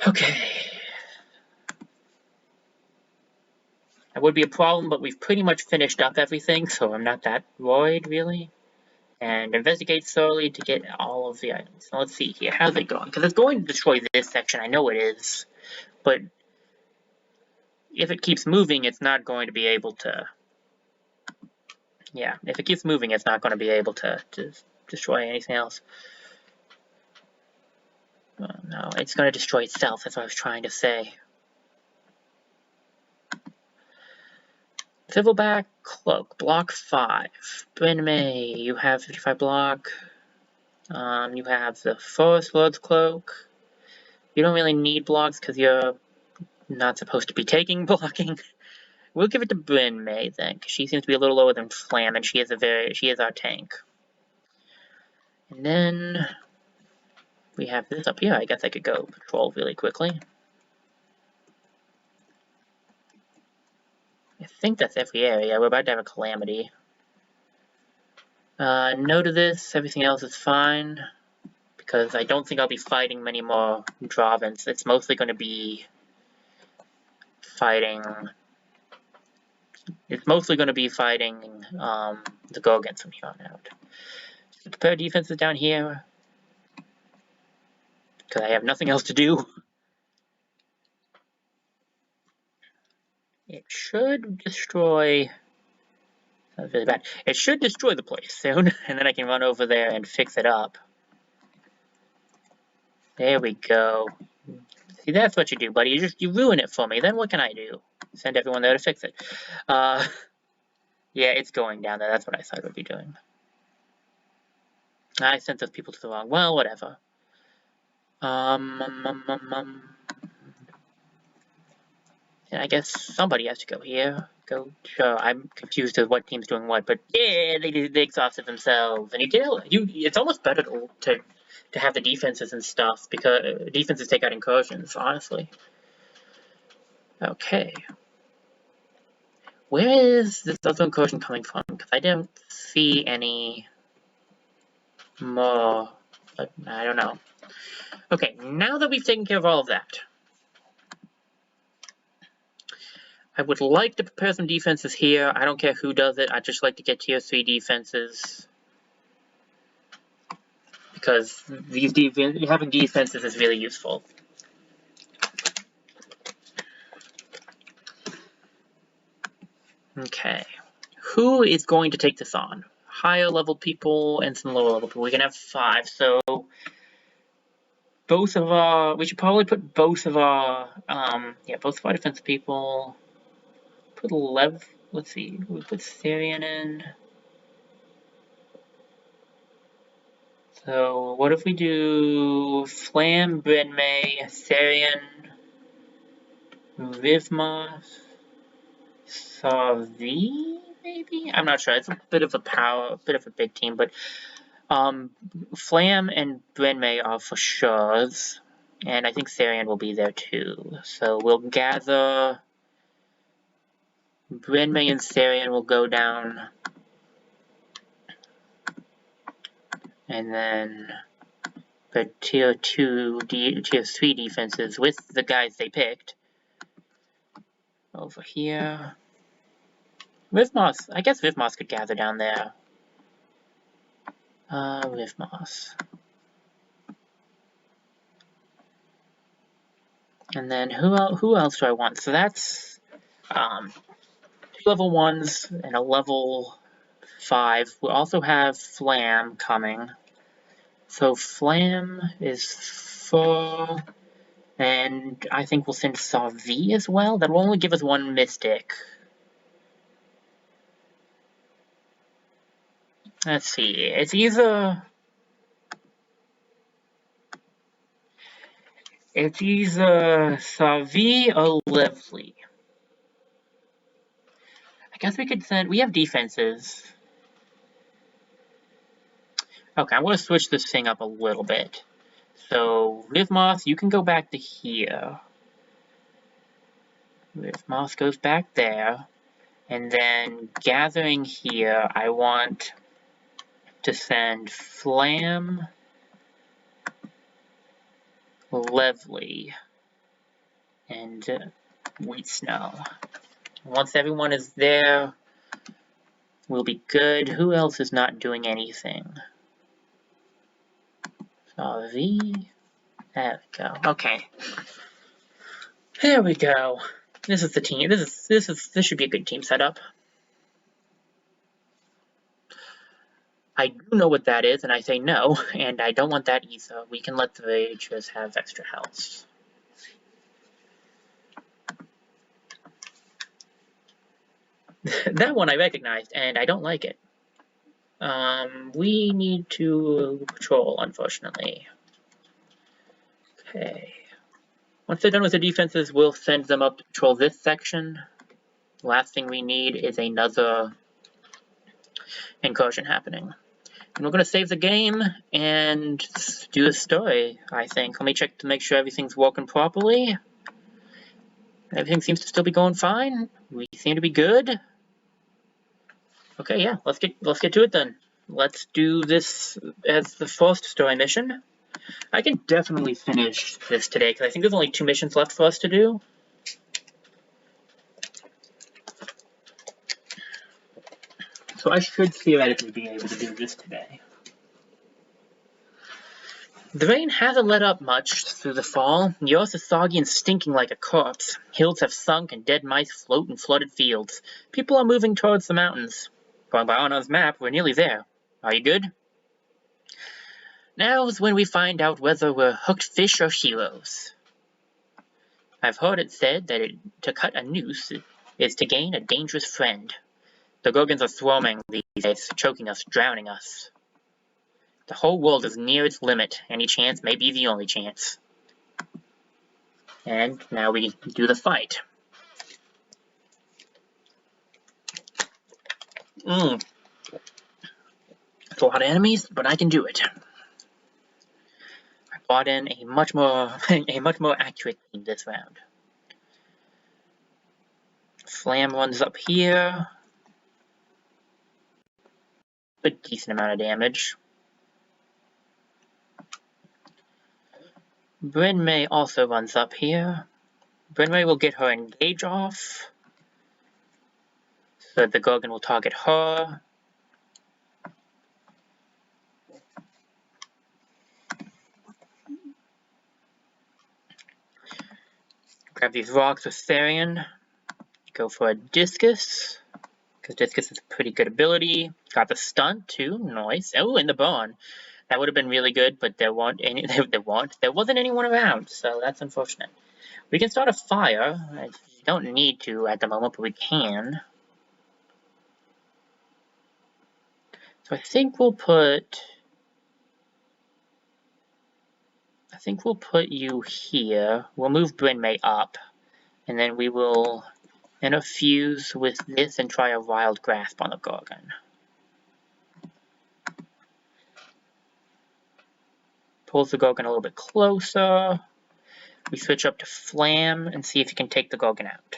Okay. That would be a problem, but we've pretty much finished up everything, so I'm not that worried, really. And investigate thoroughly to get all of the items. Now let's see here. How's it going? Because it's going to destroy this section. I know it is. But if it keeps moving, it's not going to be able to... Yeah, if it keeps moving, it's not going to be able to destroy anything else. Oh, no, it's going to destroy itself. That's what I was trying to say. Civilback Cloak, block 5. Bryn May, you have 55 block. You have the Forest Lord's Cloak. You don't really need blocks because you're not supposed to be taking blocking. We'll give it to Bryn May then, because she seems to be a little lower than Flam, and she is our tank. And then we have this up here. I guess I could go patrol really quickly. I think that's every area. We're about to have a calamity. No to this. Everything else is fine. Because I don't think I'll be fighting many more Dravens. It's mostly going to be fighting... It's mostly going to be fighting the Gorgons from here on out. Prepare defenses down here. Because I have nothing else to do. It should destroy... That's really bad. It should destroy the place soon, and then I can run over there and fix it up. There we go. See, that's what you do, buddy. You ruin it for me. Then what can I do? Send everyone there to fix it. Yeah, it's going down there. That's what I thought it would be doing. I sent those people to the wrong... Well, whatever. I guess somebody has to go here. Sure, I'm confused as what team's doing what, but yeah, they exhausted themselves. And it's almost better to have the defenses and stuff, because defenses take out incursions, honestly. Okay. Where is this other incursion coming from? Because I don't see any more, but I don't know. Okay, now that we've taken care of all of that, I would like to prepare some defenses here. I don't care who does it. I'd just like to get tier 3 defenses. Because having defenses is really useful. Okay. Who is going to take this on? Higher level people and some lower level people. We can have 5, so both of our... We should probably put both of our... both of our defense people... Put let's see, we put Syrian in. So what if we do Flam, Bryn May, Syrian, Rivmoth, Savi, maybe? I'm not sure. It's a bit of a big team, but Flam and Bryn May are for sure, and I think Syrian will be there too. So we'll gather... Bryn May and Syrian will go down, and then the tier 3 defenses with the guys they picked over here. Rivmoth, I guess Rivmoth could gather down there. Rivmoth. And then who else do I want? So that's 2 level 1s and a level 5. We also have Flam coming. So Flam is 4, and I think we'll send Savi as well. That will only give us 1 Mystic. Let's see, it's either Savi or Lively. I guess we could send... We have defenses. Okay, I'm going to switch this thing up a little bit. So, Rivmoth, you can go back to here. Rivmoth goes back there. And then, gathering here, I want to send Flam, Lively, and wheat snow. Once everyone is there, we'll be good. Who else is not doing anything? V. There we go. Okay. There we go. This is the team. This should be a good team setup. I do know what that is, and I say no, and I don't want that either. We can let the villagers have extra health. That one I recognized, and I don't like it. We need to patrol, unfortunately. Okay. Once they're done with the defenses, we'll send them up to patrol this section. The last thing we need is another incursion happening. And we're going to save the game and do the story, I think. Let me check to make sure everything's working properly. Everything seems to still be going fine. We seem to be good. Okay, yeah, let's get to it then. Let's do this as the first story mission. I can definitely finish this today, because I think there's only 2 missions left for us to do. So I should theoretically be able to do this today. The rain hasn't let up much through the fall. The earth is soggy and stinking like a corpse. Hills have sunk and dead mice float in flooded fields. People are moving towards the mountains. Going by Arnon's map, we're nearly there. Are you good? Now's when we find out whether we're hooked fish or heroes. I've heard it said that to cut a noose is to gain a dangerous friend. The Gorgons are swarming these days, choking us, drowning us. The whole world is near its limit. Any chance may be the only chance. And now we do the fight. It's a lot of enemies, but I can do it. I brought in a much more accurate team this round. Flam runs up here. A decent amount of damage. Brynmay also runs up here. Brynmay will get her engage off, so that the Gorgon will target her. Grab these rocks with Therian. Go for a Discus, because Discus is a pretty good ability. Got the stunt too, nice. Oh, and the burn. That would have been really good, but there wasn't anyone around, so that's unfortunate. We can start a fire. I don't need to at the moment, but we can. So I think we'll put you here. We'll move Brynmay up, and then we will interfuse with this and try a wild grasp on the Gorgon. Pulls the Gorgon a little bit closer. We switch up to Flam and see if he can take the Gorgon out.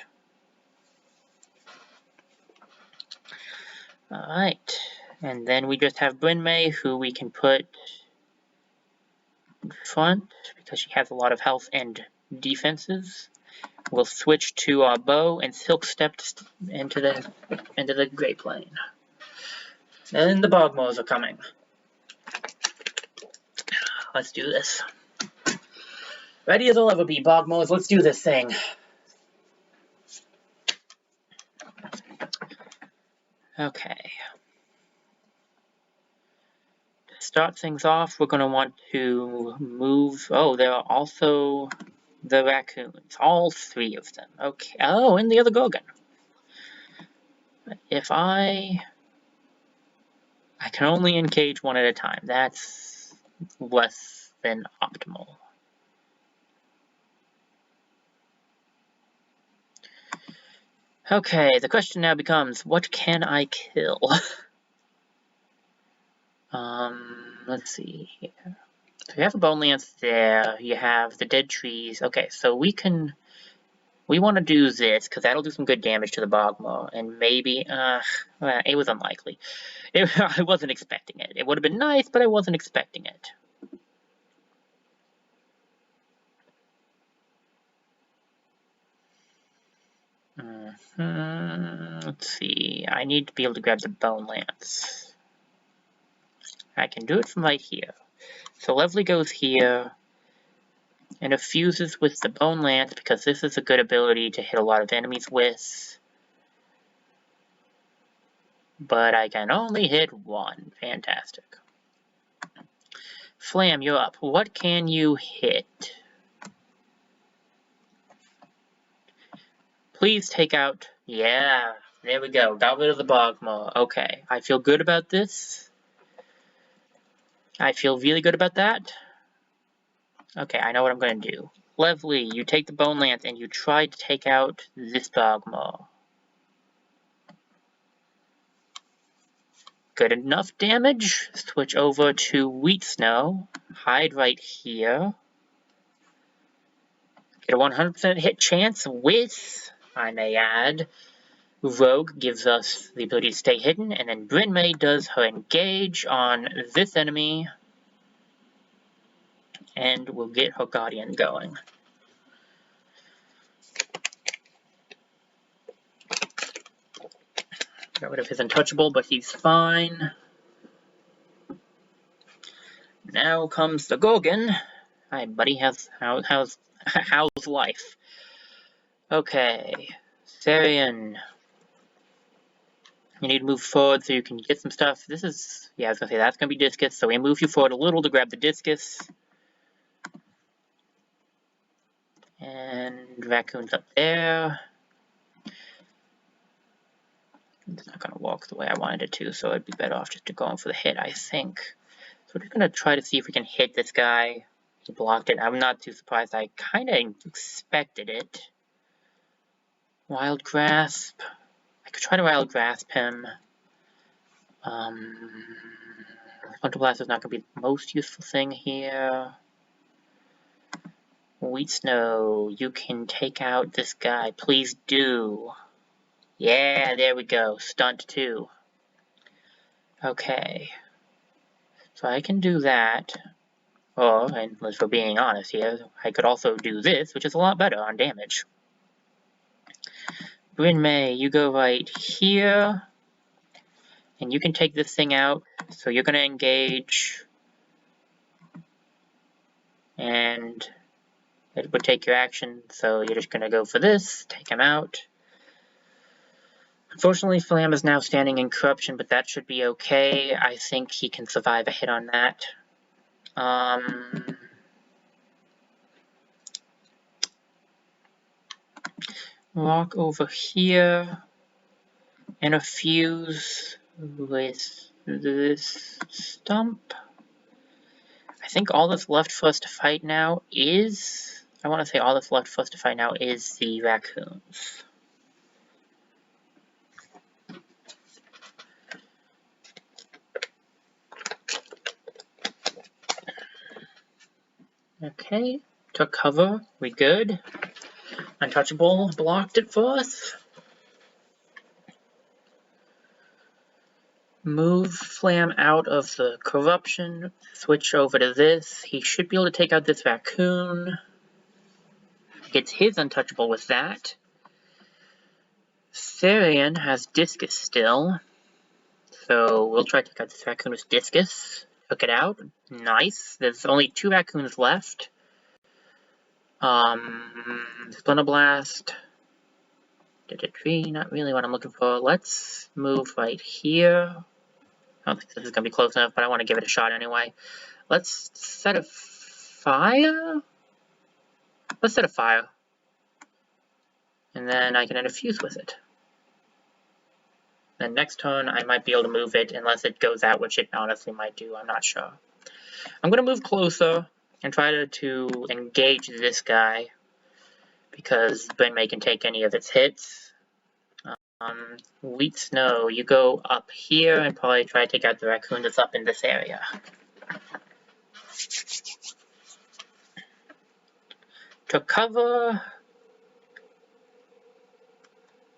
Alright, and then we just have Brynmay, who we can put in front because she has a lot of health and defenses. We'll switch to our bow and silk step into the Great Plain. And the Bogmores are coming. Let's do this. Ready as I'll ever be, Bogmores. Let's do this thing. Okay. To start things off, we're going to want to move... Oh, there are also the raccoons. All 3 of them. Okay. Oh, and the other Gorgon. If I can only engage one at a time. That's less than optimal. Okay, the question now becomes, what can I kill? Let's see here. So you have a bone lance there, you have the dead trees. Okay, so we want to do this, because that'll do some good damage to the Bogmore, and maybe, it was unlikely. I wasn't expecting it. It would have been nice, but I wasn't expecting it. Let's see. I need to be able to grab the Bone Lance. I can do it from right here. So Lovely goes here and it fuses with the Bone Lance because this is a good ability to hit a lot of enemies with. But I can only hit one. Fantastic. Flam, you're up. What can you hit? Please take out... Yeah, there we go. Got rid of the Bogmaw. Okay, I feel good about this. I feel really good about that. Okay, I know what I'm going to do. Lovely, you take the Bone Lance and you try to take out this Bogmaw. Good enough damage. Switch over to Wheat Snow. Hide right here. Get a 100% hit chance with, I may add, Rogue gives us the ability to stay hidden, and then Bryn May does her engage on this enemy, and we'll get her Guardian going. Got rid of his untouchable, but he's fine. Now comes the Gorgon. Hi, buddy. How's life? Okay, Sarian. You need to move forward so you can get some stuff. This is, yeah, I was gonna say that's gonna be Discus, so we move you forward a little to grab the Discus. And Raccoon's up there. It's not gonna walk the way I wanted it to, so it'd be better off just to go in for the hit, I think. So we're just gonna try to see if we can hit this guy. He blocked it. I'm not too surprised. I kinda expected it. Wild Grasp. I could try to Wild Grasp him. Frontal Blast is not going to be the most useful thing here. Wheat Snow, you can take out this guy. Please do. Yeah, there we go. Stunt 2. Okay. So I can do that. Oh, and if we're being honest here, I could also do this, which is a lot better on damage. Bryn May, you go right here. And you can take this thing out. So you're going to engage. And it would take your action. So you're just going to go for this. Take him out. Unfortunately, Flam is now standing in corruption, but that should be okay. I think he can survive a hit on that. Walk over here. And a fuse with this stump. I think all that's left for us to fight now is... I want to say all that's left for us to fight now is the raccoons. Okay, took cover, we good. Untouchable blocked it for us. Move Flam out of the corruption, switch over to this. He should be able to take out this raccoon. Gets his untouchable with that. Sarian has Discus still. So we'll try to take out this raccoon with Discus. Took it out. Nice. There's only 2 raccoons left. Splinter Blast. Tree, not really what I'm looking for. Let's move right here. I don't think this is going to be close enough, but I want to give it a shot anyway. Let's set a fire? Let's set a fire. And then I can interfuse with it. Then next turn, I might be able to move it, unless it goes out, which it honestly might do. I'm not sure. I'm going to move closer and try to engage this guy, because Bryn May can take any of its hits. Wheat Snow, you go up here and probably try to take out the raccoon that's up in this area. Took cover.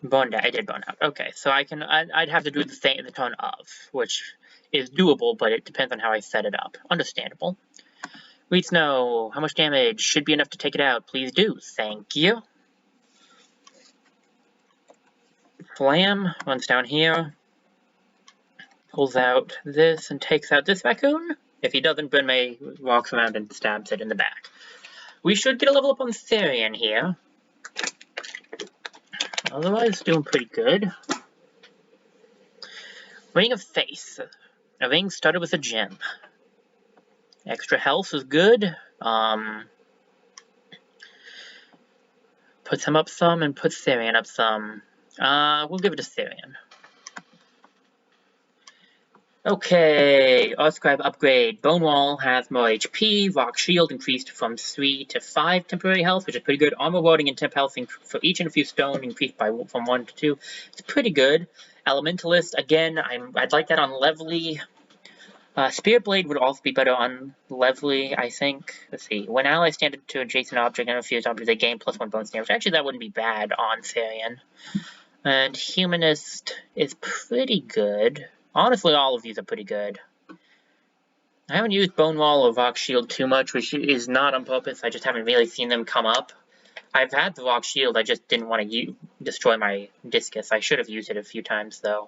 Boned out. I did bone out. Okay, so I'd have to do the turn of, which is doable, but it depends on how I set it up. Understandable. Wheat Snow, how much damage? Should be enough to take it out. Please do. Thank you. Lamb runs down here, pulls out this and takes out this raccoon. If he doesn't, Brinmay walks around and stabs it in the back. We should get a level up on Therian here. Otherwise, doing pretty good. Ring of Face. A ring started with a gem. Extra health is good. Puts him up some and puts Therian up some. We'll give it to Therian. Okay, Ulstryx upgrade. Bone Wall has more HP. Rock Shield increased from 3 to 5 temporary health, which is pretty good. Armor Warding and temp health for each infused stone increased from 1 to 2. It's pretty good. Elementalist, again, I'd like that on Levely. Spirit Blade would also be better on Levely, I think. Let's see. When allies stand to adjacent object and infused object, they gain +1 bonus damage. Actually, that wouldn't be bad on Therian. And Humanist is pretty good. Honestly, all of these are pretty good. I haven't used Bone Wall or Rock Shield too much, which is not on purpose. I just haven't really seen them come up. I've had the Rock Shield, I just didn't want to destroy my Discus. I should have used it a few times, though.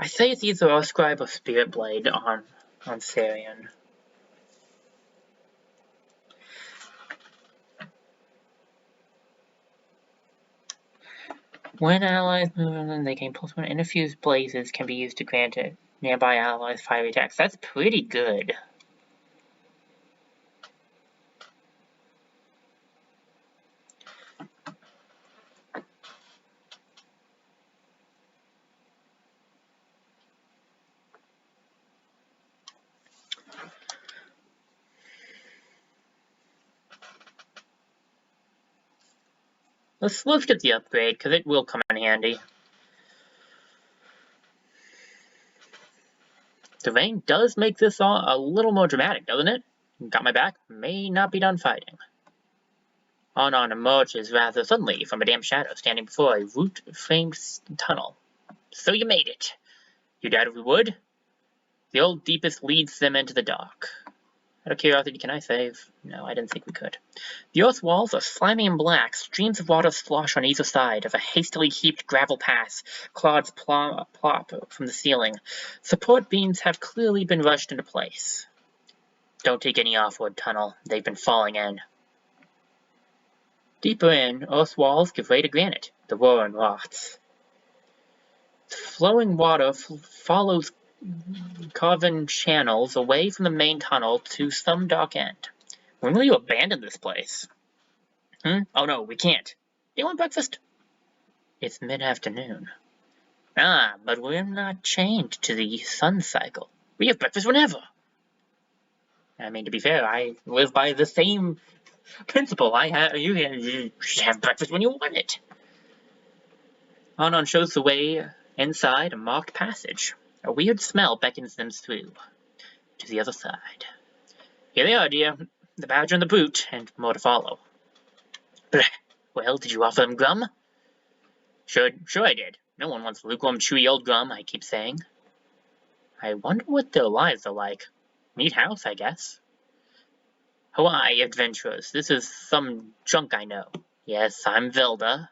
I say it's either Ulstryx or Spirit Blade on Therian. When allies move, they gain +1. Infused blazes can be used to grant nearby allies fiery attacks. That's pretty good. Let's look at the upgrade, because it will come in handy. The rain does make this a little more dramatic, doesn't it? Got my back, may not be done fighting. Arnon emerges rather suddenly from a damp shadow, standing before a root-framed tunnel. So you made it. You doubt if we would? The old deepest leads them into the dark. Out of curiosity, can I save? No, I didn't think we could. The earth's walls are slimy and black. Streams of water slosh on either side of a hastily heaped gravel path. Clods plop from the ceiling. Support beams have clearly been rushed into place. Don't take any off-road tunnel. They've been falling in. Deeper in, earth's walls give way to granite. The roaring rots. The flowing water follows carven channels away from the main tunnel to some dark end. When will you abandon this place? Oh no, we can't. Do you want breakfast? It's mid-afternoon. But we're not chained to the sun cycle. We have breakfast whenever. I mean, to be fair, I live by the same principle. You have breakfast when you want it. Arnon shows the way inside a marked passage. A weird smell beckons them through, to the other side. Here they are, dear. The badger and the brute, and more to follow. Bleh. Well, did you offer them grum? Sure I did. No one wants lukewarm, chewy old grum, I keep saying. I wonder what their lives are like. Neat house, I guess. Hawaii, adventurers. This is some junk I know. Yes, I'm Vilda.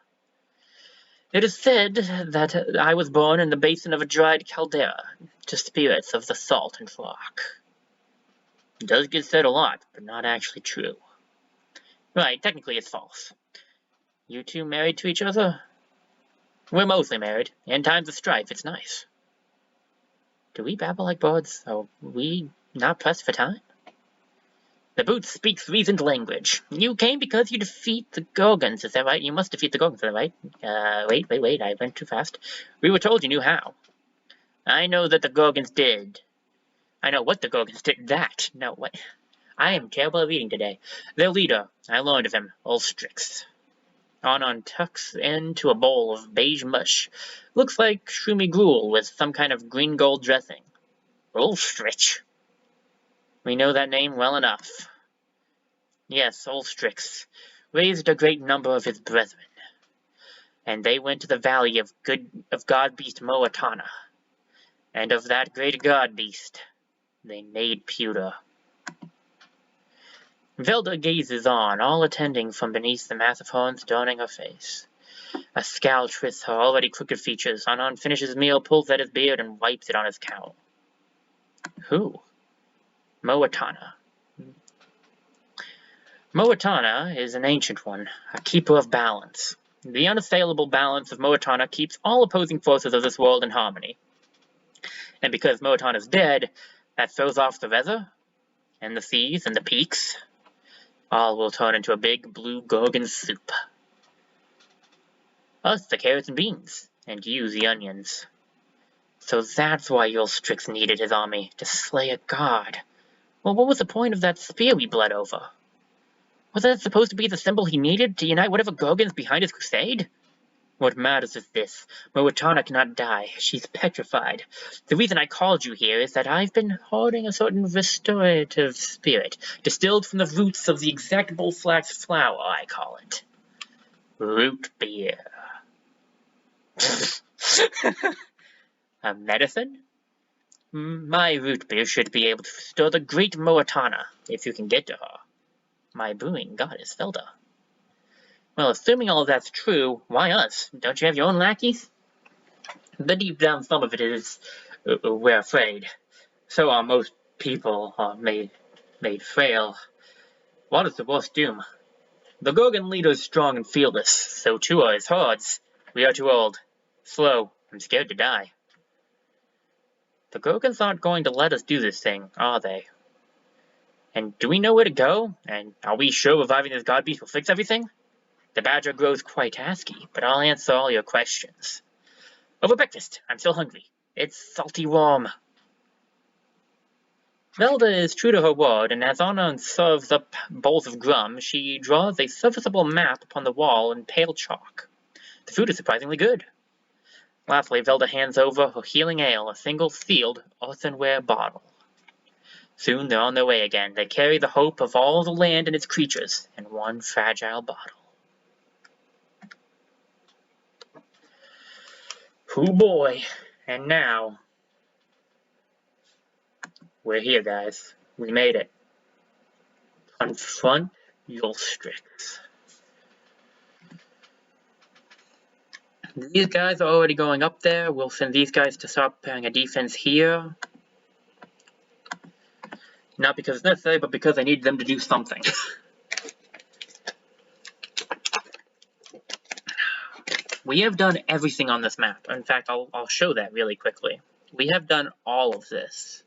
It is said that I was born in the basin of a dried caldera, to spirits of the salt and rock. It does get said a lot, but not actually true. Right, technically it's false. You two married to each other? We're mostly married. In times of strife, it's nice. Do we babble like birds? Are we not pressed for time? The brute speaks reasoned language. You came because you defeat the Gorgons, is that right? You must defeat the Gorgons, is that right? Wait, I went too fast. We were told you knew how. I know that the Gorgons did. I know what the Gorgons did. That. No, what? I am terrible at reading today. Their leader, I learned of him, Ulstryx. Arnon tucks into a bowl of beige mush. Looks like shroomy gruel with some kind of green gold dressing. Ulstryx. We know that name well enough. Yes, Ulstryx raised a great number of his brethren, and they went to the valley of god-beast Moatana, and of that great god-beast they made pewter. Velda gazes on, all attending from beneath the massive horns adorning her face. A scowl twists her already crooked features. Arnon finishes his meal, pulls at his beard, and wipes it on his cowl. Who? Moatana. Moatana is an ancient one, a keeper of balance. The unassailable balance of Moatana keeps all opposing forces of this world in harmony. And because Moatana is dead, that throws off the weather, and the seas, and the peaks. All will turn into a big blue Gorgon soup. Us, the carrots and beans, and you, the onions. So that's why Ulstryx needed his army, to slay a god. Well, what was the point of that spear we bled over? Was that supposed to be the symbol he needed to unite whatever Gorgon's behind his crusade? What matters is this. Moatana cannot die. She's petrified. The reason I called you here is that I've been hoarding a certain restorative spirit, distilled from the roots of the exact bullflax flower, I call it. Root beer. A medicine? My root beer should be able to restore the great Moatana, if you can get to her. My brewing goddess, Velda. Well, assuming all of that's true, why us? Don't you have your own lackeys? But deep down, some of it is, we're afraid. So are most people are made frail. What is the worst doom? The Gorgon leader is strong and fearless, so too are his hordes. We are too old, slow, and scared to die. The Gorgons aren't going to let us do this thing, are they? And do we know where to go? And are we sure reviving this god beast will fix everything? The badger grows quite asky, but I'll answer all your questions. Over breakfast. I'm still hungry. It's salty warm. Velda is true to her word, and as Arnon serves up bowls of grum, she draws a serviceable map upon the wall in pale chalk. The food is surprisingly good. Lastly, Velda hands over her healing ale, a single sealed earthenware bottle. Soon they're on their way again. They carry the hope of all the land and its creatures in one fragile bottle. Oh boy, and now, we're here, guys. We made it. Confront Ulstryx. These guys are already going up there. We'll send these guys to start preparing a defense here. Not because it's necessary, but because I need them to do something. We have done everything on this map. In fact, I'll show that really quickly. We have done all of this.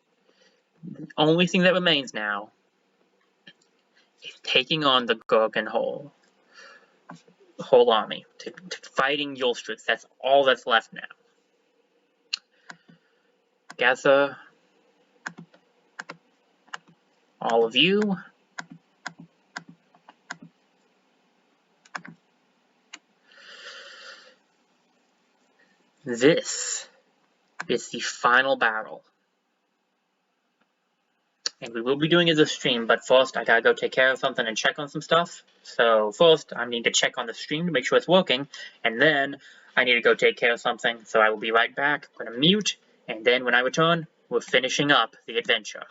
The only thing that remains now is taking on the Gorgon whole army, to fighting Ulstryx. That's all that's left now. Gather all of you. This is the final battle. And we will be doing it as a stream, but first I gotta go take care of something and check on some stuff. So first I need to check on the stream to make sure it's working, and then I need to go take care of something, so I will be right back. I'm gonna mute, and then when I return, we're finishing up the adventure.